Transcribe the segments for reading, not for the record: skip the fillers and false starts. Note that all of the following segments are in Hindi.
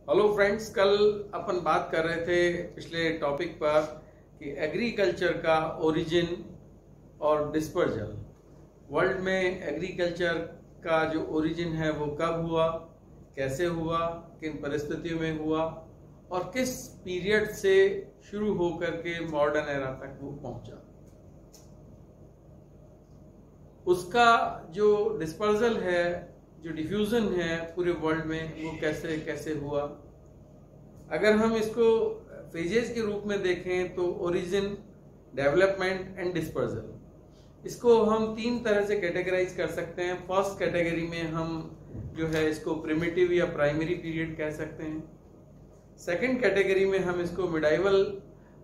हेलो फ्रेंड्स, कल अपन बात कर रहे थे पिछले टॉपिक पर कि एग्रीकल्चर का ओरिजिन और डिस्पर्जल। वर्ल्ड में एग्रीकल्चर का जो ओरिजिन है वो कब हुआ, कैसे हुआ, किन परिस्थितियों में हुआ और किस पीरियड से शुरू होकर के मॉडर्न एरा तक वो पहुंचा। उसका जो डिस्पर्जल है, जो डिफ्यूजन है पूरे वर्ल्ड में, वो कैसे कैसे हुआ। अगर हम इसको फेजेस के रूप में देखें तो ओरिजिन, डेवलपमेंट एंड डिस्पर्जल, इसको हम तीन तरह से कैटेगराइज कर सकते हैं। फर्स्ट कैटेगरी में हम जो है इसको प्रिमिटिव या प्राइमरी पीरियड कह सकते हैं। सेकंड कैटेगरी में हम इसको मिडाइवल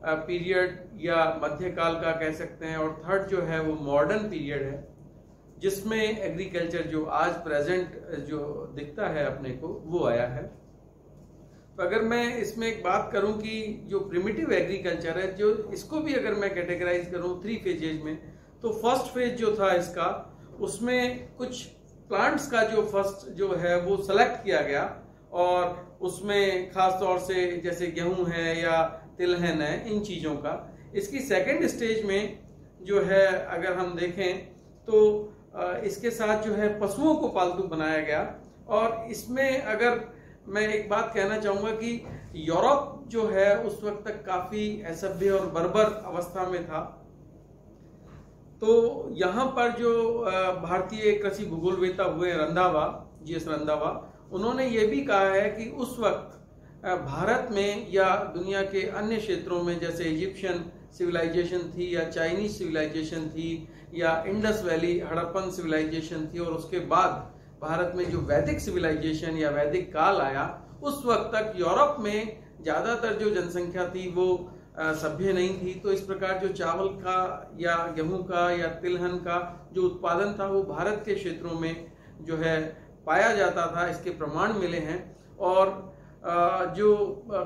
पीरियड या मध्यकाल का कह सकते हैं। और थर्ड जो है वो मॉडर्न पीरियड है, जिसमें एग्रीकल्चर जो आज प्रेजेंट जो दिखता है अपने को वो आया है। तो अगर मैं इसमें एक बात करूं कि जो प्रिमिटिव एग्रीकल्चर है, जो इसको भी अगर मैं कैटेगराइज करूं 3 फेजेज में, तो फर्स्ट फेज जो था इसका, उसमें कुछ प्लांट्स का जो फर्स्ट जो है वो सेलेक्ट किया गया और उसमें खास तौर से जैसे गेहूं है या तिलहन है, इन चीजों का। इसकी सेकेंड स्टेज में जो है अगर हम देखें तो इसके साथ जो है पशुओं को पालतू बनाया गया। और इसमें अगर मैं एक बात कहना चाहूंगा कि यूरोप जो है उस वक्त तक काफी असभ्य और बर्बर अवस्था में था। तो यहाँ पर जो भारतीय कृषि भूगोलवेत्ता हुए रंधावा, जीएस रंधावा, उन्होंने ये भी कहा है कि उस वक्त भारत में या दुनिया के अन्य क्षेत्रों में, जैसे इजिप्शियन सिविलाइजेशन थी या चाइनीज सिविलाइजेशन थी या इंडस वैली हड़प्पन सिविलाइजेशन थी, और उसके बाद भारत में जो वैदिक सिविलाइजेशन या वैदिक काल आया, उस वक्त तक यूरोप में ज्यादातर जो जनसंख्या थी वो सभ्य नहीं थी। तो इस प्रकार जो चावल का या गेहूं का या तिलहन का जो उत्पादन था वो भारत के क्षेत्रों में जो है पाया जाता था, इसके प्रमाण मिले हैं। और जो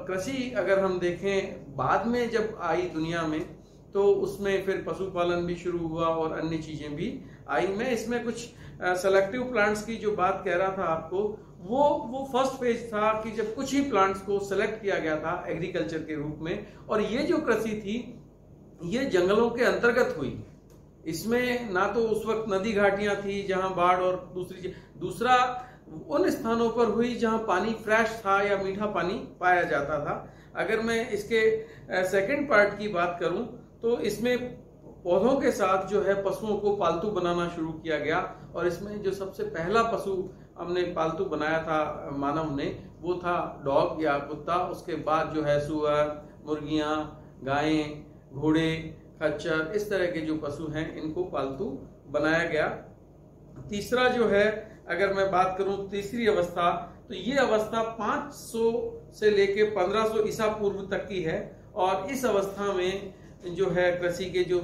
कृषि अगर हम देखें बाद में जब आई दुनिया में, तो उसमें फिर पशुपालन भी शुरू हुआ और अन्य चीजें भी आई। मैं इसमें कुछ सेलेक्टिव प्लांट्स की जो बात कह रहा था आपको, वो फर्स्ट फेज था कि जब कुछ ही प्लांट्स को सेलेक्ट किया गया था एग्रीकल्चर के रूप में। और ये जो कृषि थी ये जंगलों के अंतर्गत हुई। इसमें ना तो उस वक्त नदी घाटियां थी जहां बाढ़, और दूसरा उन स्थानों पर हुई जहां पानी फ्रेश था या मीठा पानी पाया जाता था। अगर मैं इसके सेकंड पार्ट की बात करूं तो इसमें पौधों के साथ जो है पशुओं को पालतू बनाना शुरू किया गया। और इसमें जो सबसे पहला पशु हमने पालतू बनाया था मानव ने, वो था डॉग या कुत्ता। उसके बाद जो है सुअर, मुर्गियां, गायें, घोड़े, खच्चर, इस तरह के जो पशु हैं इनको पालतू बनाया गया। तीसरा जो है अगर मैं बात करूं तीसरी अवस्था, तो ये अवस्था 500 से लेके 1500 ईसा पूर्व तक की है। और इस अवस्था में जो है कृषि के जो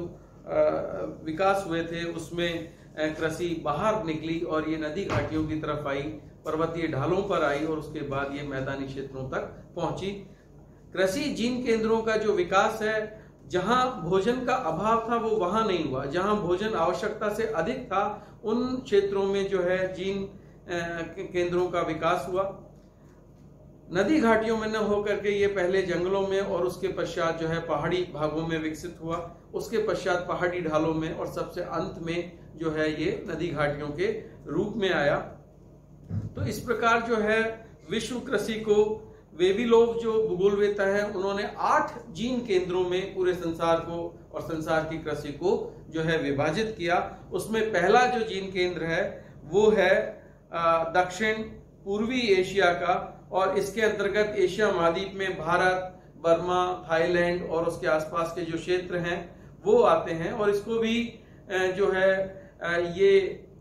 विकास हुए थे उसमें कृषि बाहर निकली और ये नदी घाटियों की तरफ आई, पर्वतीय ढालों पर आई और उसके बाद ये मैदानी क्षेत्रों तक पहुंची। कृषि जीन केंद्रों का जो विकास है, जहां भोजन का अभाव था वो वहां नहीं हुआ, जहां भोजन आवश्यकता से अधिक था उन क्षेत्रों में जो है जीन केंद्रों का विकास हुआ। नदी घाटियों में न होकर के ये पहले जंगलों में और उसके पश्चात जो है पहाड़ी भागों में विकसित हुआ, उसके पश्चात पहाड़ी ढालों में, और सबसे अंत में जो है ये नदी घाटियों के रूप में आया। तो इस प्रकार जो है विश्व कृषि को वेविलोव जो भूगोलवेत्ता है उन्होंने 8 जीन केंद्रों में पूरे संसार को और संसार की कृषि को जो है विभाजित किया। उसमें पहला जो जीन केंद्र है वो है दक्षिण पूर्वी एशिया का, और इसके अंतर्गत एशिया महाद्वीप में भारत, बर्मा, थाईलैंड और उसके आसपास के जो क्षेत्र हैं वो आते हैं। और इसको भी जो है ये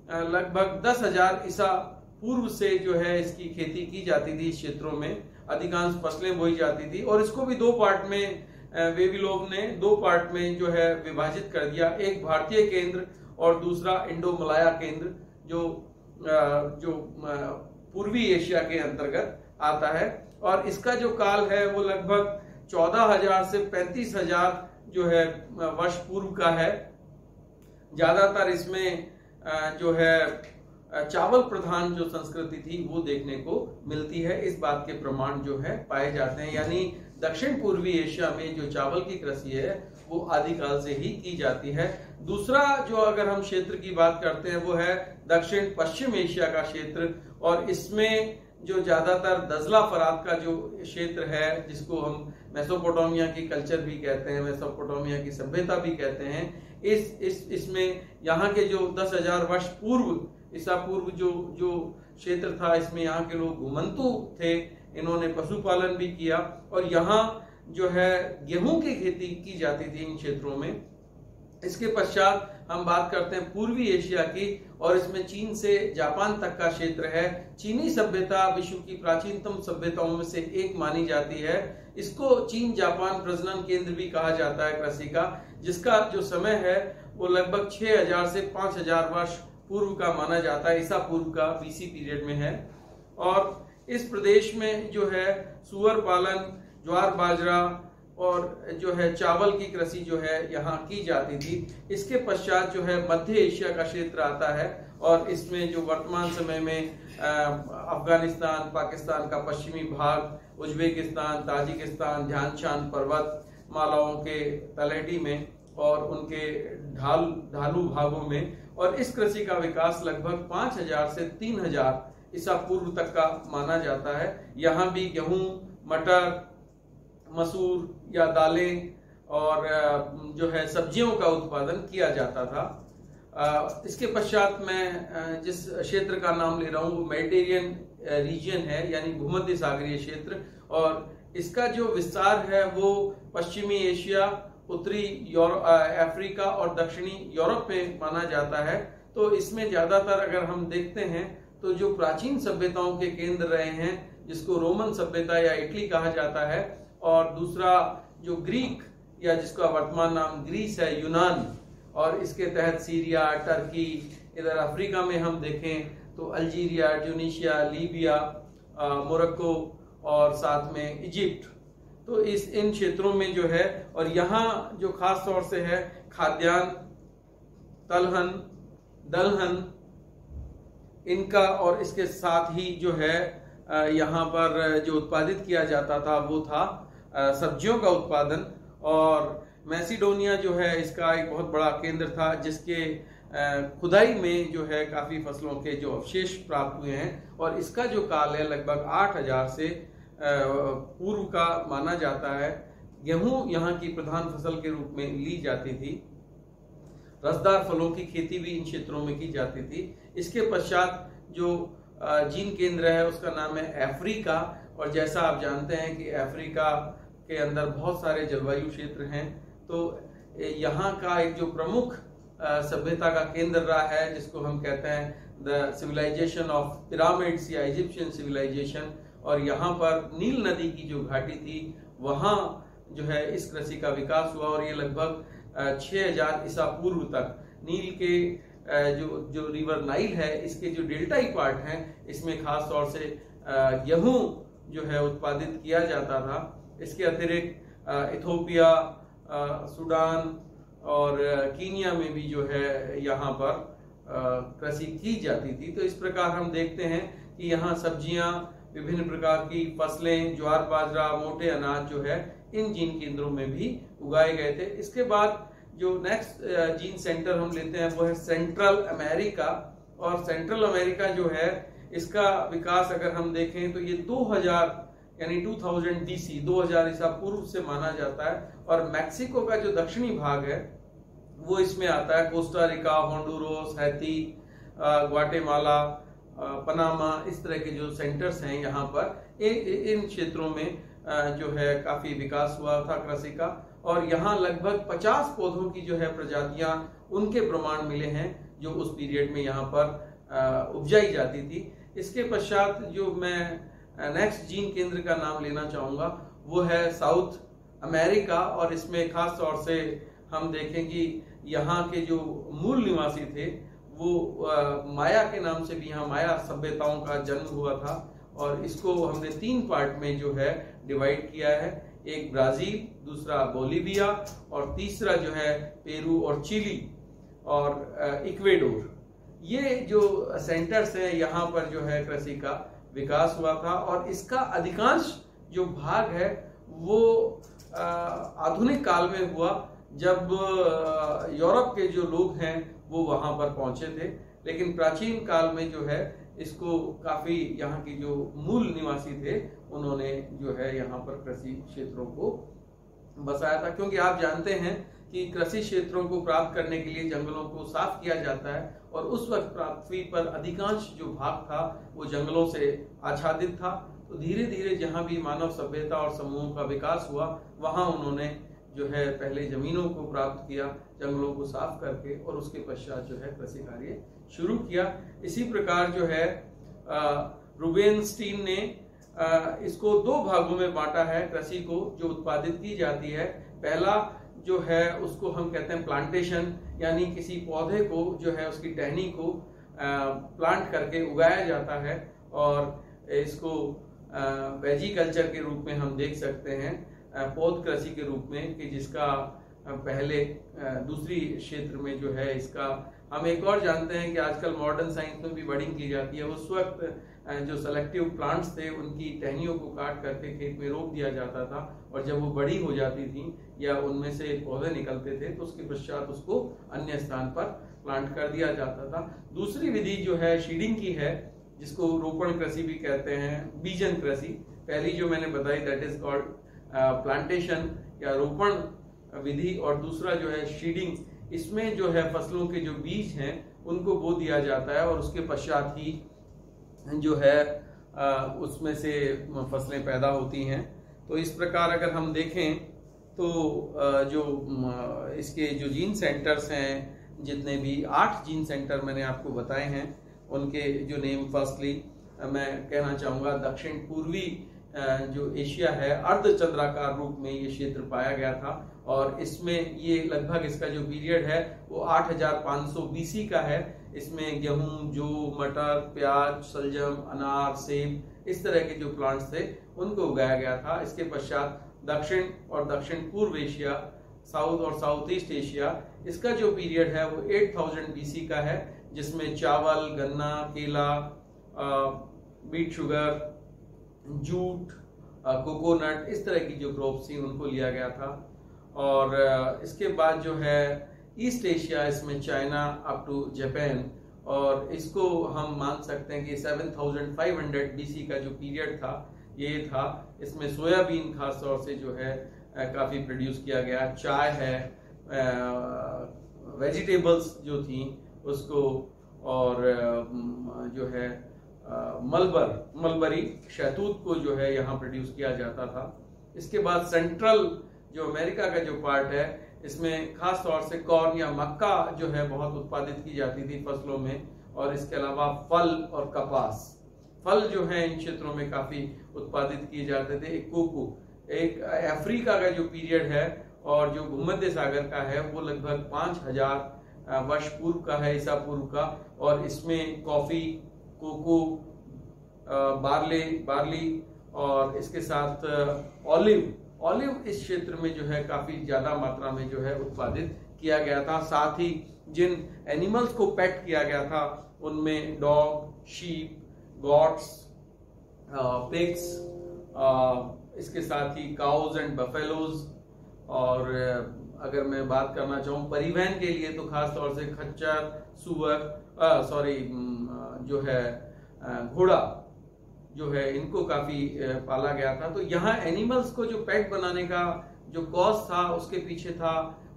लगभग 10,000 ईसा पूर्व से जो है इसकी खेती की जाती थी। इस क्षेत्रों में अधिकांश फसलें बोई जाती थी। और इसको भी 2 पार्ट में वेविलोव ने 2 पार्ट में जो है विभाजित कर दिया, एक भारतीय केंद्र और दूसरा इंडो मलाया केंद्र, जो पूर्वी एशिया के अंतर्गत आता है। और इसका जो काल है वो लगभग 14,000 से 35,000 जो है वर्ष पूर्व का है। ज्यादातर इसमें जो है चावल प्रधान जो संस्कृति थी वो देखने को मिलती है। इस बात के प्रमाण जो है पाए जाते हैं, यानी दक्षिण पूर्वी एशिया में जो चावल की कृषि है वो आदिकाल से ही की जाती है। दूसरा जो अगर हम क्षेत्र की बात करते हैं वो है दक्षिण पश्चिम एशिया का क्षेत्र, और इसमें जो ज्यादातर दजला फरात का जो क्षेत्र है, जिसको हम मेसोपोटामिया की कल्चर भी कहते हैं, मेसोपोटामिया की सभ्यता भी कहते हैं, इसमें यहाँ के जो 10,000 वर्ष पूर्व ईसा पूर्व जो क्षेत्र था, इसमें यहाँ के लोग घुमंतु थे, इन्होंने पशुपालन भी किया, और यहाँ जो है गेहूं की खेती की जाती थी इन क्षेत्रों में। इसके पश्चात हम बात करते हैं पूर्वी एशिया की, और इसमें चीन से जापान तक का क्षेत्र है। चीनी सभ्यता विश्व की प्राचीनतम सभ्यताओं में से एक मानी जाती है। इसको चीन जापान प्रजनन केंद्र भी कहा जाता है कृषि का, जिसका जो समय है वो लगभग 6,000 से 5,000 वर्ष पूर्व का माना जाता है, ईसा पूर्व का बीसी पीरियड में है। और इस प्रदेश में जो है सुअर पालन, ज्वार बाजरा और जो है चावल की कृषि जो है यहाँ की जाती थी। इसके पश्चात जो है मध्य एशिया का क्षेत्र आता है, और इसमें जो वर्तमान समय में अफगानिस्तान, पाकिस्तान का पश्चिमी भाग, उज्बेकिस्तान, ताजिकिस्तान, ध्यानशान पर्वत मालाओं के तलहटी में और उनके ढालू भागों में, और इस कृषि का विकास लगभग 5,000 से 3,000 ईसा पूर्व तक का माना जाता है। यहाँ भी गेहूं, मटर, मसूर या दालें और जो है सब्जियों का उत्पादन किया जाता था। इसके पश्चात मैं जिस क्षेत्र का नाम ले रहा हूँ वो मेडिटेरियन रीजन है, यानी भूमध्य सागरीय क्षेत्र, और इसका जो विस्तार है वो पश्चिमी एशिया, उत्तरी अफ्रीका और दक्षिणी यूरोप में माना जाता है। तो इसमें ज्यादातर अगर हम देखते हैं तो जो प्राचीन सभ्यताओं के केंद्र रहे हैं, जिसको रोमन सभ्यता या इटली कहा जाता है, और दूसरा जो ग्रीक या जिसका वर्तमान नाम ग्रीस है, यूनान, और इसके तहत सीरिया, टर्की, इधर अफ्रीका में हम देखें तो अल्जीरिया, ट्यूनीशिया, लीबिया, मोरक्को और साथ में इजिप्ट। तो इन क्षेत्रों में जो है, और यहाँ जो खास तौर से है खाद्यान्न, तलहन, दलहन, इनका, और इसके साथ ही जो है यहाँ पर जो उत्पादित किया जाता था वो था सब्जियों का उत्पादन। और मैसिडोनिया जो है इसका एक बहुत बड़ा केंद्र था, जिसके खुदाई में जो है काफी फसलों के जो अवशेष प्राप्त हुए हैं, और इसका जो काल है लगभग 8,000 से पूर्व का माना जाता है। गेहूं यहाँ की प्रधान फसल के रूप में ली जाती थी। रसदार फलों की खेती भी इन क्षेत्रों में की जाती थी। इसके पश्चात जो जीन केंद्र है उसका नाम है अफ्रीका, और जैसा आप जानते हैं कि अफ्रीका के अंदर बहुत सारे जलवायु क्षेत्र हैं, तो यहाँ का एक जो प्रमुख सभ्यता का केंद्र रहा है, जिसको हम कहते हैं द सिविलाइजेशन ऑफ पिरामिड्स या इजिप्शियन सिविलाइजेशन, और यहाँ पर नील नदी की जो घाटी थी वहाँ जो है इस कृषि का विकास हुआ, और ये लगभग 6,000 ईसा पूर्व तक नील के जो रिवर नाइल है इसके जो डेल्टाई पार्ट हैं, इसमें खास तौर से गेहूं जो है उत्पादित किया जाता था। इसके अतिरिक्त इथोपिया, सूडान और कीनिया में भी जो है यहाँ पर कृषि की जाती थी। तो इस प्रकार हम देखते हैं कि यहाँ सब्जियां, विभिन्न प्रकार की फसलें, ज्वार बाजरा, मोटे अनाज जो है इन जीन केंद्रों में भी उगाए गए थे। इसके बाद जो नेक्स्ट जीन सेंटर हम लेते हैं वो है सेंट्रल अमेरिका, और सेंट्रल अमेरिका जो है इसका विकास अगर हम देखें तो ये 2000 यानी 2000 BC 2000 ईसा पूर्व से माना जाता है। और मैक्सिको का जो दक्षिणी भाग है वो इसमें आता है, Costa Rica, Honduras, Haiti, Guatemala, Panama, इस तरह के जो सेंटर्स हैं यहाँ पर इन क्षेत्रों में जो है काफी विकास हुआ था कृषि का। और यहाँ लगभग 50 पौधों की जो है प्रजातियां, उनके प्रमाण मिले हैं जो उस पीरियड में यहाँ पर उपजाई जाती थी। इसके पश्चात जो मैं नेक्स्ट जीन केंद्र का नाम लेना चाहूंगा वो है साउथ अमेरिका, और इसमें खास तौर से हम देखें कि यहाँ के जो मूल निवासी थे वो माया के नाम से भी यहाँ माया सभ्यताओं का जन्म हुआ था, और इसको हमने 3 पार्ट में जो है डिवाइड किया है, एक ब्राजील, दूसरा बोलीविया और तीसरा जो है पेरू और चिली और इक्वेडोर। ये जो सेंटर्स हैं यहाँ पर जो है कृषि का विकास हुआ था, और इसका अधिकांश जो भाग है वो आधुनिक काल में हुआ, जब यूरोप के जो लोग हैं वो वहां पर पहुंचे थे। लेकिन प्राचीन काल में जो है इसको काफी यहाँ की जो मूल निवासी थे उन्होंने जो है यहाँ पर कृषि क्षेत्रों को बसाया था, क्योंकि आप जानते हैं कि कृषि क्षेत्रों को प्राप्त करने के लिए जंगलों को साफ किया जाता है, और उस वक्त पृथ्वी पर अधिकांश जो भाग था वो जंगलों से आच्छादित था। तो धीरे धीरे जहां भी मानव सभ्यता और समूहों का विकास हुआ वहां उन्होंने जो है पहले जमीनों को प्राप्त किया जंगलों को साफ करके, और उसके पश्चात जो है कृषि कार्य शुरू किया। इसी प्रकार जो है रूबेनस्टीन ने इसको दो भागों में बांटा है कृषि को जो उत्पादित की जाती है। पहला जो है उसको हम कहते हैं प्लांटेशन, यानी किसी पौधे को जो है उसकी टहनी को प्लांट करके उगाया जाता है, और इसको वेजिकल्चर के रूप में हम देख सकते हैं, पौध कृषि के रूप में, कि जिसका पहले दूसरी क्षेत्र में जो है इसका हम एक और जानते हैं कि आजकल मॉडर्न साइंस में भी बडिंग की जाती है। उस वक्त जो सेलेक्टिव प्लांट्स थे उनकी टहनियों को काट करके खेत में रोप दिया जाता था, और जब वो बड़ी हो जाती थी या उनमें से पौधे निकलते थे तो उसके पश्चात उसको अन्य स्थान पर प्लांट कर दिया जाता था। दूसरी विधि जो है सीडिंग की है, जिसको रोपण कृषि भी कहते हैं, बीजन कृषि। पहली जो मैंने बताई दैट इज कॉल्ड प्लांटेशन या रोपण विधि, और दूसरा जो है सीडिंग। इसमें जो है फसलों के जो बीज हैं उनको बो दिया जाता है, और उसके पश्चात ही जो है उसमें से फसलें पैदा होती हैं। तो इस प्रकार अगर हम देखें तो जो इसके जो जीन सेंटर्स हैं, जितने भी 8 जीन सेंटर मैंने आपको बताए हैं, उनके जो नेम फर्स्टली मैं कहना चाहूँगा दक्षिण पूर्वी जो एशिया है अर्धचंद्राकार रूप में ये क्षेत्र पाया गया था, और इसमें ये लगभग इसका जो पीरियड है वो 8500 बीसी का है। इसमें गेहूं, जौ, मटर, प्याज, सलजम, अनार, सेब इस तरह के जो प्लांट्स थे उनको उगाया गया था। इसके पश्चात दक्षिण और दक्षिण पूर्व एशिया, साउथ और साउथ ईस्ट एशिया, इसका जो पीरियड है वो 8000 बीसी का है, जिसमें चावल, गन्ना, केला, बीट शुगर, जूट, कोकोनट इस तरह की जो क्रॉप्स थी उनको लिया गया था। और इसके बाद जो है ईस्ट एशिया, इसमें चाइना अप टू जापान, और इसको हम मान सकते हैं कि 7500 बीसी का जो पीरियड था ये था। इसमें सोयाबीन खास तौर से जो है काफी प्रोड्यूस किया गया, चाय है, वेजिटेबल्स जो थी उसको, और जो है मलबरी शहतूत को जो है यहाँ प्रोड्यूस किया जाता था। इसके बाद सेंट्रल जो अमेरिका का जो पार्ट है, इसमें खास तौर से कॉर्न या मक्का जो है बहुत उत्पादित की जाती थी फसलों में, और इसके अलावा फल और कपास, फल जो है इन क्षेत्रों में काफी उत्पादित किए जाते थे। एक कोको, एक अफ्रीका का जो पीरियड है और जो भूमध्य सागर का है वो लगभग 5000 वर्ष पूर्व का है, ईसा पूर्व का, और इसमें कॉफी, कोको, बार्ली और इसके साथ ऑलिव इस क्षेत्र में जो है काफी ज्यादा मात्रा में जो है उत्पादित किया गया था। साथ ही जिन एनिमल्स को पेट किया गया था उनमें डॉग, शीप, गॉट्स, पिग्स, इसके साथ ही काउज एंड बफेलोज, और अगर मैं बात करना चाहूँ परिवहन के लिए तो खास तौर से खच्चर, सुअर, जो है घोड़ा जो है, इनको काफी पाला गया था। तो यहाँ एनिमल्स को जो पेट बनाने का जो कॉस्ट था उसके पीछे था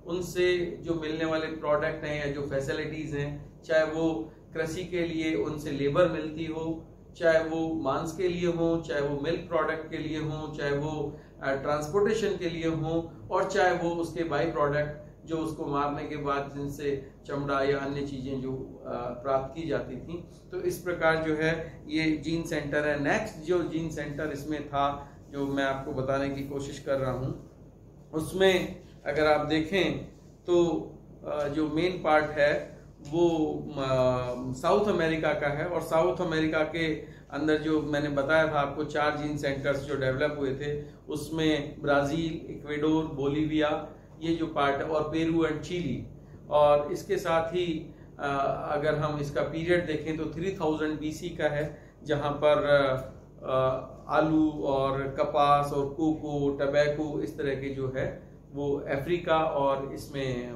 उनसे जो मिलने वाले प्रोडक्ट हैं या जो फैसिलिटीज हैं, चाहे वो कृषि के लिए उनसे लेबर मिलती हो, चाहे वो मांस के लिए हो, चाहे वो मिल्क प्रोडक्ट के लिए हो, चाहे वो ट्रांसपोर्टेशन के लिए हो, और चाहे वो उसके बाई प्रोडक्ट जो उसको मारने के बाद जिनसे चमड़ा या अन्य चीजें जो प्राप्त की जाती थी। तो इस प्रकार जो है ये जीन सेंटर है। नेक्स्ट जो जीन सेंटर इसमें था जो मैं आपको बताने की कोशिश कर रहा हूँ, उसमें अगर आप देखें तो जो मेन पार्ट है वो साउथ अमेरिका का है, और साउथ अमेरिका के अंदर जो मैंने बताया था आपको 4 जीन सेंटर्स जो डेवलप हुए थे, उसमें ब्राजील, इक्वेडोर, बोलीविया ये जो पार्ट है, और पेरू एंड चिली, और इसके साथ ही अगर हम इसका पीरियड देखें तो 3000 BC का है, जहाँ पर आलू और कपास और कोको, टबैको इस तरह के जो है वो अफ्रीका और इसमें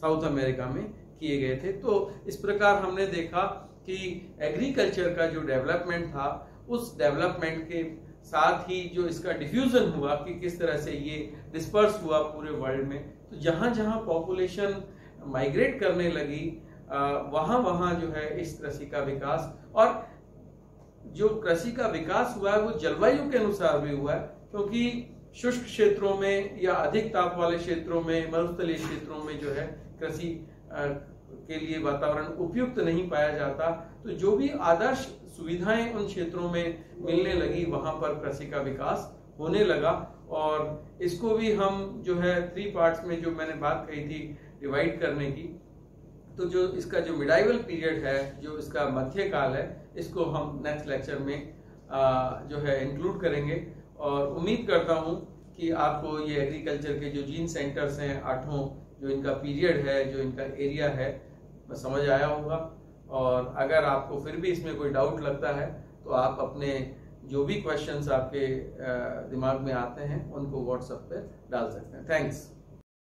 साउथ अमेरिका में किए गए थे। तो इस प्रकार हमने देखा कि एग्रीकल्चर का जो डेवलपमेंट था, उस डेवलपमेंट के साथ ही जो इसका डिफ्यूजन हुआ कि किस तरह से ये डिस्पर्स हुआ पूरे वर्ल्ड में। तो जहां जहां पॉपुलेशन माइग्रेट करने लगी वहां वहां जो है इस कृषि का विकास, और जो कृषि का विकास हुआ है वो जलवायु के अनुसार भी हुआ है, क्योंकि शुष्क क्षेत्रों में या अधिक ताप वाले क्षेत्रों में, मरुस्थलीय क्षेत्रों में जो है कृषि के लिए वातावरण उपयुक्त नहीं पाया जाता। तो जो भी आदर्श सुविधाएं उन क्षेत्रों में मिलने लगी, वहां पर कृषि का विकास होने लगा। और इसको भी हम जो है 3 पार्ट्स में, जो मैंने बात कही थी डिवाइड करने की, तो जो इसका जो मिडाइवल पीरियड है, जो इसका मध्यकाल है, इसको हम नेक्स्ट लेक्चर में जो है इंक्लूड करेंगे। और उम्मीद करता हूं कि आपको ये एग्रीकल्चर के जो जीन सेंटर्स हैं 8, जो इनका पीरियड है, जो इनका एरिया है, समझ आया होगा। और अगर आपको फिर भी इसमें कोई डाउट लगता है तो आप अपने जो भी क्वेश्चंस आपके दिमाग में आते हैं उनको व्हाट्सएप पे डाल सकते हैं। थैंक्स।